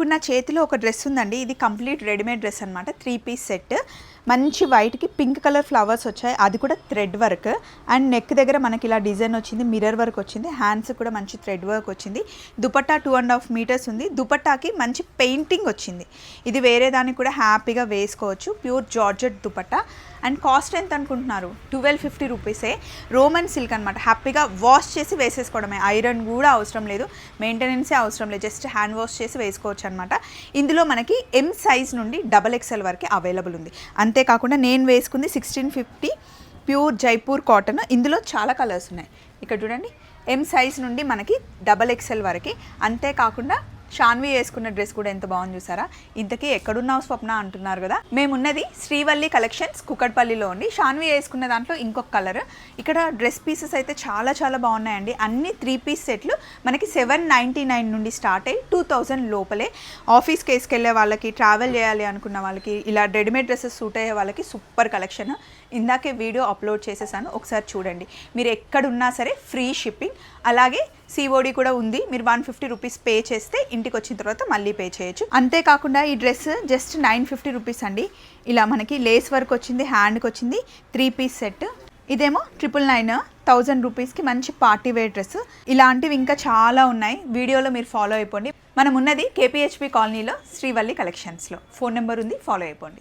ఇప్పుడు నా చేతిలో ఒక డ్రెస్ ఉందండి. ఇది కంప్లీట్ రెడీమేడ్ డ్రెస్ అనమాట. 3 పీస్ సెట్. మంచి వైట్కి పింక్ కలర్ ఫ్లవర్స్ వచ్చాయి, అది కూడా థ్రెడ్ వర్క్. అండ్ నెక్ దగ్గర మనకి ఇలా డిజైన్ వచ్చింది, మిర్రర్ వర్క్ వచ్చింది. హ్యాండ్స్ కూడా మంచి థ్రెడ్ వర్క్ వచ్చింది. దుపట్టా 2.5 మీటర్స్ ఉంది. దుపట్టాకి మంచి పెయింటింగ్ వచ్చింది. ఇది వేరే దానికి కూడా హ్యాపీగా వేసుకోవచ్చు. Pure georgette dupatta. And cost ఎంత అనుకుంటున్నారు? 1250 రూపీసే. రోమన్ సిల్క్ అనమాట. హ్యాపీగా వాష్ చేసి వేసేసుకోవడమే, ఐరన్ కూడా అవసరం లేదు, మెయింటెనెన్సే అవసరం లేదు, జస్ట్ హ్యాండ్ వాష్ చేసి వేసుకోవచ్చు అనమాట. ఇందులో మనకి ఎం సైజ్ నుండి XXL వరకు అవైలబుల్ ఉంది. అంతేకాకుండా నేను వేసుకుంది 1650 ప్యూర్ జైపూర్ కాటన్. ఇందులో చాలా కలర్స్ ఉన్నాయి. ఇక్కడ చూడండి, ఎం సైజ్ నుండి మనకి XXL వరకు. అంతేకాకుండా షాన్వి వేసుకున్న డ్రెస్ కూడా ఎంత బాగుంది చూసారా. ఇంతకీ ఎక్కడున్నావు స్వప్న అంటున్నారు కదా. మేమున్నది శ్రీవల్లి కలెక్షన్స్ కుకట్పల్లిలో ఉంది. షాన్వి వేసుకున్న దాంట్లో ఇంకొక కలర్. ఇక్కడ డ్రెస్ పీసెస్ అయితే చాలా చాలా బాగున్నాయండి. అన్ని 3 పీస్ సెట్లు మనకి 799 నుండి స్టార్ట్ అయ్యి 2000 లోపలే. ఆఫీస్కి వేసుకెళ్ళే వాళ్ళకి, ట్రావెల్ చేయాలి అనుకున్న వాళ్ళకి, ఇలా రెడీమేడ్ డ్రెస్సెస్ సూట్ అయ్యే వాళ్ళకి సూపర్ కలెక్షన్. ఇందాకే వీడియో అప్లోడ్ చేసేసాను, ఒకసారి చూడండి. మీరు ఎక్కడున్నా సరే ఫ్రీ షిప్పింగ్, అలాగే COD కూడా ఉంది. మీరు 150 రూపీస్ పే చేస్తే ఇంటికి వచ్చిన తర్వాత మళ్ళీ పే చేయొచ్చు. అంతేకాకుండా ఈ డ్రెస్ జస్ట్ 950 రూపీస్ అండి. ఇలా మనకి లేస్ వర్క్ వచ్చింది, హ్యాండ్కి వచ్చింది. 3 పీస్ సెట్. ఇదేమో 999, 1000 రూపీస్కి మంచి పార్టీ వేర్ డ్రెస్. ఇలాంటివి ఇంకా చాలా ఉన్నాయి. వీడియోలో మీరు ఫాలో అయిపోండి. మనం ఉన్నది KPHP కాలనీలో శ్రీవల్లి కలెక్షన్స్లో. ఫోన్ నెంబర్ ఉంది, ఫాలో అయిపోండి.